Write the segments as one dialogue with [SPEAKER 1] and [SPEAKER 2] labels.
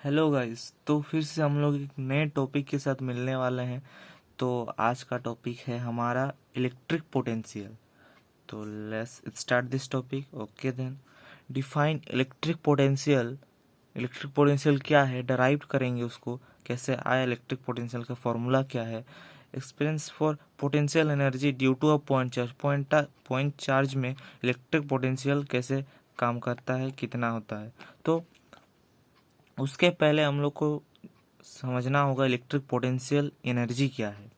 [SPEAKER 1] Hello guys. तो फिर से हम लोग एक नए टॉपिक के साथ मिलने वाले हैं। तो आज का टॉपिक है हमारा इलेक्ट्रिक पोटेंशियल। तो let's start this topic. Okay then, define electric potential. Electric potential क्या है, डराइव करेंगे उसको, कैसे आया इलेक्ट्रिक पोटेंशियल का फॉर्मूला क्या है। Experience for potential energy due to a point charge. Point charge में इलेक्ट्रिक पोटेंशियल कैसे काम करता है, कितना होता है। तो उसके पहले हम लोग को समझना होगा इलेक्ट्रिक पोटेंशियल एनर्जी क्या है।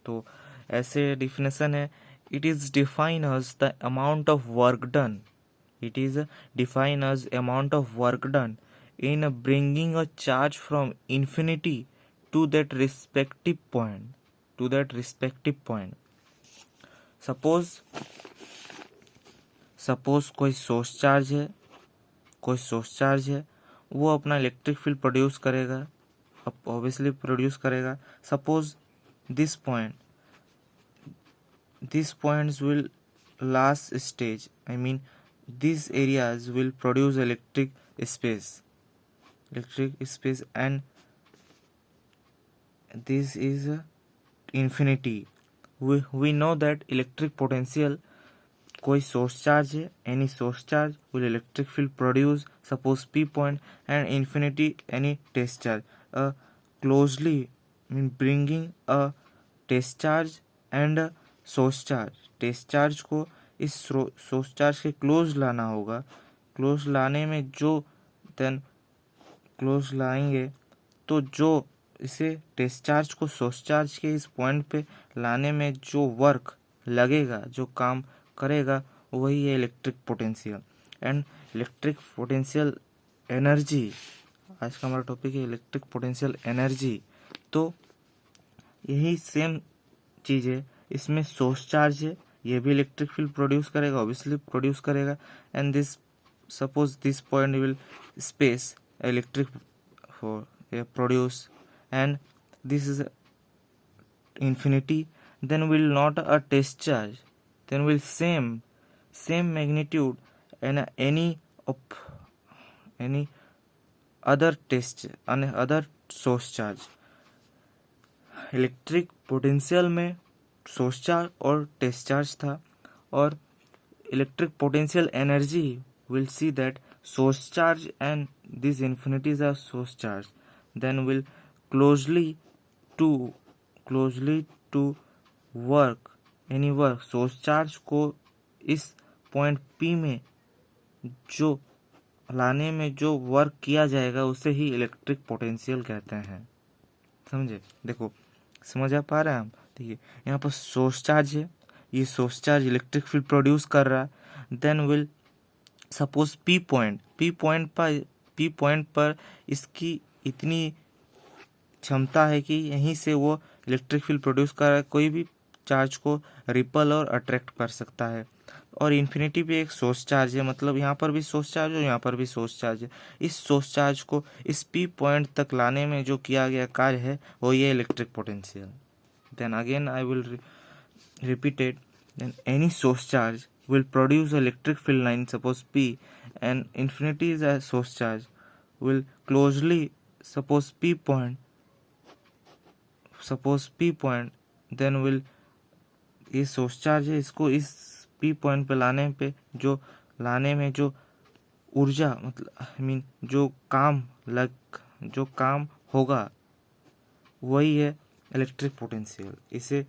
[SPEAKER 1] तो ऐसे डिफिनेशन है, it is define as the amount of work done. It is define as amount of work done in bringing a charge from infinity to that respective point. Suppose suppose कोई source charge है, वो अपना electric field produce करेगा, obviously produce करेगा। Suppose this points will last stage, I mean these areas will produce electric space, and this is infinity. We know that electric potential, कोई source charge है, any source charge will electric field produce, suppose P point, and infinity any test charge closely mean bringing a test charge and source charge. Test charge को इस source charge के close लाना होगा। Close लाने में जो then close लाएंगे तो जो इसे टेस्ट चार्ज को सोर्स चार्ज के इस पॉइंट पे लाने में जो वर्क लगेगा, जो काम करेगा, वही है electric potential. And electric potential energy, आज का हमारा टॉपिक है इलेक्ट्रिक पोटेंशियल एनर्जी। तो यही सेम चीज़ है, इसमें सोर्स चार्ज है, ये भी इलेक्ट्रिक फील्ड प्रोड्यूस करेगा, ऑब्वियसली प्रोड्यूस करेगा। And this suppose this point will space electric for produce, and this is infinity, then will not a test charge, then will same magnitude and any other other source charge। Electric potential में source charge और test charge था, और electric potential energy will see that source charge and these infinities are source charge, then will closely to work any work। source charge को इस point P में जो लाने में जो वर्क किया जाएगा उसे ही इलेक्ट्रिक पोटेंशियल कहते हैं। समझे? देखो, समझ आ पा रहा है हम? देखिए, यहाँ पर सोर्स चार्ज है, ये source charge electric field produce कर रहा है। Then will suppose P point पर इसकी इतनी क्षमता है कि यहीं से वो इलेक्ट्रिक फील्ड प्रोड्यूस कर रहा है, कोई भी चार्ज को रिपल और अट्रैक्ट कर सकता है। और इन्फिनिटी पे एक सोर्स चार्ज है, मतलब यहाँ पर भी सोर्स चार्ज है, यहाँ पर भी सोर्स चार्ज है। इस सोर्स चार्ज को इस पी पॉइंट तक लाने में जो किया गया कार्य है वो ये electric potential. Then again I will repeat it, then any source charge will produce an electric field line, suppose P, and infinity is a source charge, will closely suppose P point, then will ये source charge है, इसको इस P point पे लाने में जो ऊर्जा, मतलब आई मीन जो काम होगा वही है इलेक्ट्रिक पोटेंशियल। इसे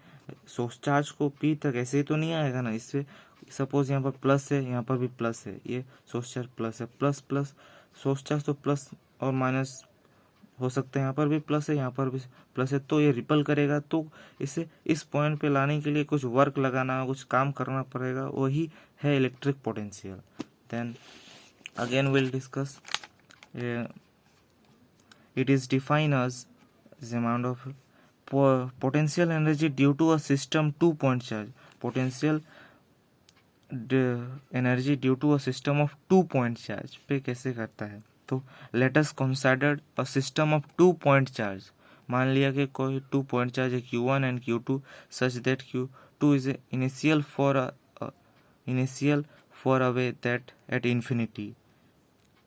[SPEAKER 1] सोर्स चार्ज को P तक ऐसे ही तो नहीं आएगा ना, इससे सपोज यहाँ पर प्लस है, यहाँ पर भी प्लस है, ये सोर्स चार्ज प्लस है, प्लस प्लस सोर्स चार्ज तो प्लस और माइनस हो सकते हैं, यहाँ पर भी प्लस है, यहाँ पर भी प्लस है, तो ये रिपल करेगा। तो इसे इस पॉइंट पे लाने के लिए कुछ वर्क लगाना, कुछ काम करना पड़ेगा, वही है electric potential. Then again will discuss, it is define as the amount of potential energy due to a system 2 point charge। potential energy due to a system of 2 point charge पे कैसे करता है। तो let us consider a system of 2 point charge। मान लिया कि कोई 2 point charge है Q1 and Q2 such that Q2 is initial for a way that at infinity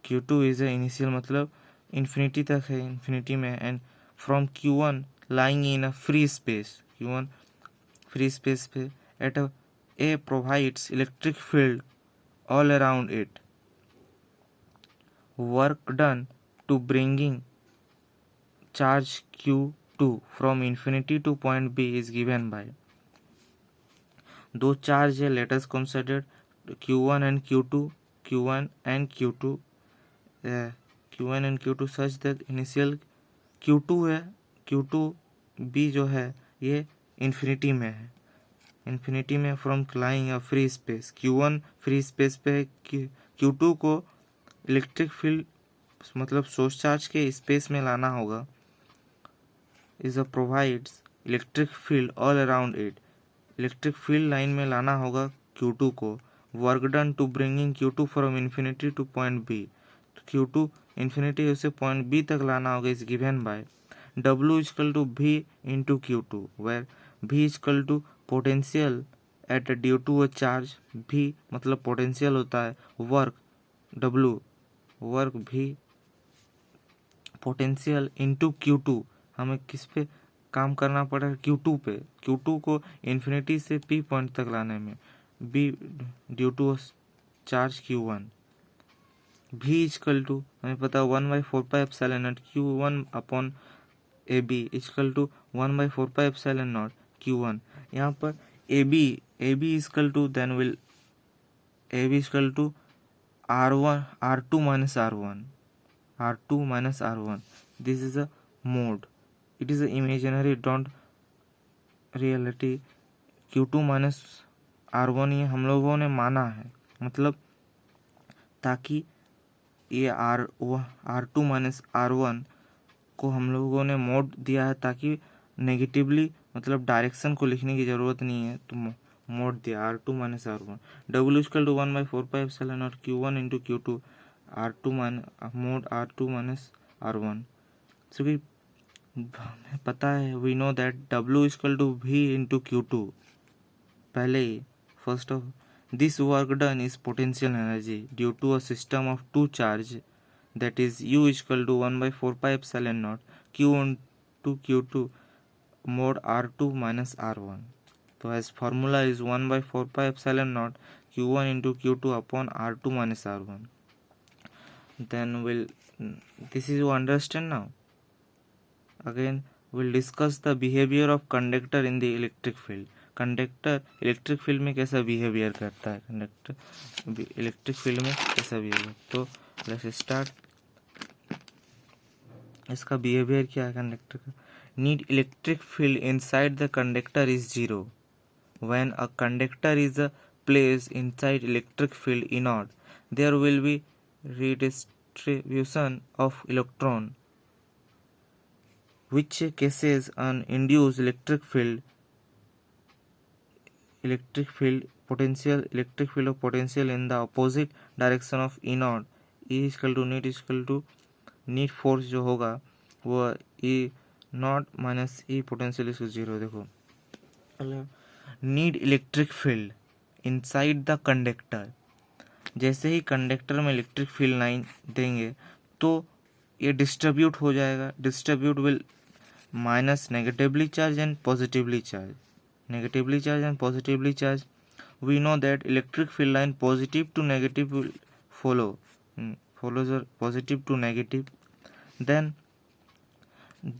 [SPEAKER 1] Q2 is initial, मतलब इन्फिनिटी तक है, इन्फिनिटी में, and from Q1 lying in a free space, Q1 free space पे eight A provides electric field all around it. Work done to bringing charge Q2 from infinity to point B is given by, दो charge है, let us consider Q1 and Q2, Q1 and Q2, Q1 and Q2 such that initial Q2 है, Q2B जो है ये infinity में है, infinity में from lying a free space, Q1 free space पे है, Q2 को इलेक्ट्रिक फील्ड मतलब सोर्स चार्ज के स्पेस में लाना होगा, is a provides electric field all around it, electric field line में लाना होगा Q2 को, work done to bringing Q2 from infinity to point B, तो Q2 इन्फिनिटी उसे पॉइंट बी तक लाना होगा, is given by W equal to V into Q2, where V equal to potential at due to a charge, V मतलब potential होता है, work W, work V potential into Q2, हमें किस पे काम करना पड़ेगा, Q2 पे, Q2 को इन्फिनिटी से P पॉइंट तक लाने में, B due to charge Q1, V equal to हमें पता 1/4πε0 Q1 upon AB equal to 1/4πε0 Q1, यहाँ पर AB equal to then will AB equal to R2 minus R1, this is a mode, it is a imaginary, don't reality, Q2 minus R1 ये हम लोगों ने माना है, मतलब ताकि ये R2 minus R1 को हम लोगों ने मोड दिया है ताकि नेगेटिवली मतलब डायरेक्शन को लिखने की ज़रूरत नहीं है, तो मोड दिया R2 minus R1, W equal to 1/4πε0 Q1 into Q2 R2 mod R2 minus R1, so कि हमें पता है, we know that W equal to V into Q2, पहले ही first of this work done is potential energy due to a system of two charge, that is U equal to 1/4πε0 Q into Q2 mod R2 minus R1, so as formula is 1/4πε0 Q1 into Q2 upon R2 minus R1, then this is you understand now. Again we'll discuss the behavior of conductor in the electric field, conductor electric field में कैसा behaviour करता है, conductor electric field में कैसा behaviour, तो let's start, इसका behaviour क्या है कंडक्टर का, net electric field inside the conductor is zero, when a conductor is placed inside electric field इनॉट there will be redistribution of electron, which cases an induced electric field potential in the opposite direction of E naught, E equal to neat force जो होगा वो E naught minus E potential इसको zero, देखो need electric field inside the conductor, जैसे ही conductor में electric field line देंगे तो ये डिस्ट्रीब्यूट हो जाएगा, distribute will minus negatively charge and positively charge, negatively charged and positively charged, we know that electric field line positive to negative will follows are positive to negative, then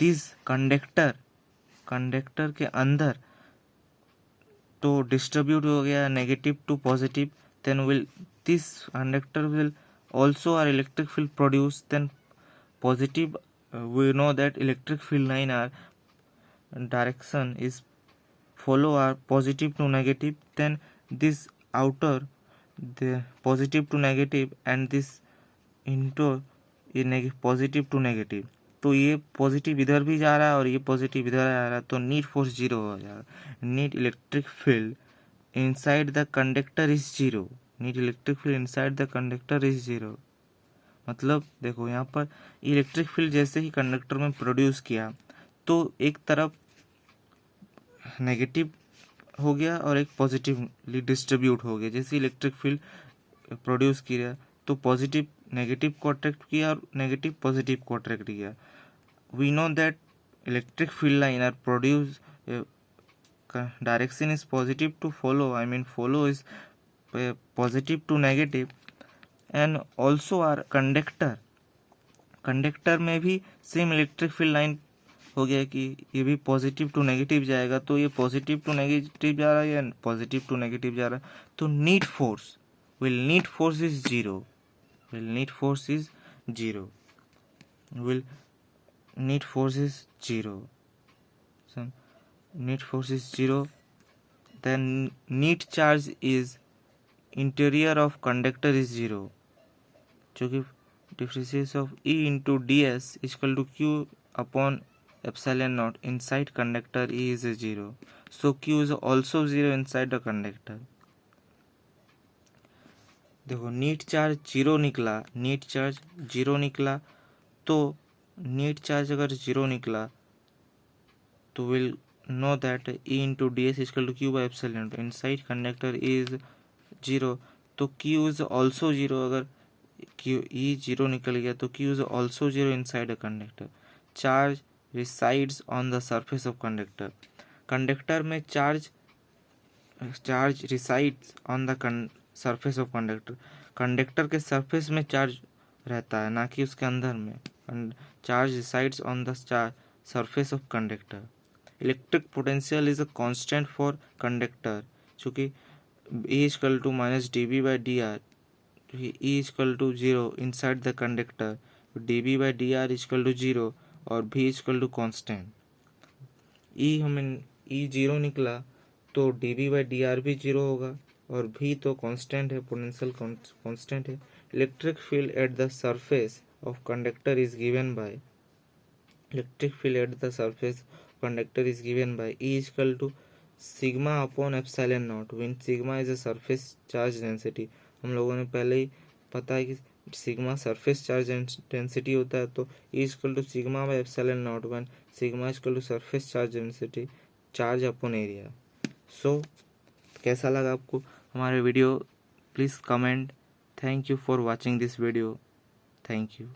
[SPEAKER 1] this conductor के अंदर तो distribute हो गया negative to positive, then will this conductor will also our electric field produce, then positive we know that electric field line are direction is follow are positive to negative, then this outer the positive to negative and this into ये positive to negative, तो ये positive इधर भी जा रहा है और ये पॉजिटिव इधर आ रहा है, तो नीट फोर्स जीरो हो जाएगा, neat electric field inside the conductor is zero, neat electric field inside the conductor is zero, मतलब देखो यहाँ पर इलेक्ट्रिक फील्ड जैसे ही कंडक्टर में प्रोड्यूस किया तो एक तरफ नेगेटिव हो गया और एक पॉजिटिवली डिस्ट्रीब्यूट हो गया, जैसे इलेक्ट्रिक फील्ड प्रोड्यूस किया तो पॉजिटिव नेगेटिव को अट्रैक्ट किया और नेगेटिव पॉजिटिव को अट्रैक्ट किया. We know that electric field line are produce direction is positive to follow, I mean follow is positive to negative. And also our conductor में भी same electric field line हो गया कि ये भी positive to negative जाएगा. तो ये पॉजिटिव टू नेगेटिव जा रहा है या पॉजिटिव टू नेगेटिव जा रहा है. तो neat force is zero. Neat force is zero. then neat charge is interior of conductor is zero. जो कि differential of E into ds is equal to Q upon epsilon naught. Inside conductor E is a zero, so Q is also zero inside the conductor. देखो NEET charge zero निकला. तो NEET charge अगर zero निकला तो will know that E into ds is equal to Q by epsilon. Inside conductor is zero, तो Q is also zero. अगर E zero निकल गया तो Q is also zero inside a conductor. Charge resides on the surface of conductor. Conductor में charge resides on the surface of conductor. Conductor के surface में charge रहता है, ना कि उसके अंदर में. Charge resides on the surface of conductor. Electric potential is a constant for conductor, चूँकि E is equal to minus dB by dr. E is equal to 0 inside the conductor. dB by dr is equal to 0 और V is equal to constant. E 0 निकला तो dB by dr भी 0 होगा और V तो constant है, potential constant है. Electric field at the surface of conductor is given bye conductor is given by E is equal to sigma upon epsilon naught, when sigma is a surface charge density. हम लोगों ने पहले ही पता है कि sigma surface charge density होता है. तो E is equal to sigma by epsilon naught when sigma is equal to surface charge density charge upon area. So कैसा लगा आपको हमारे video? Please comment. Thank you for watching this video. Thank you.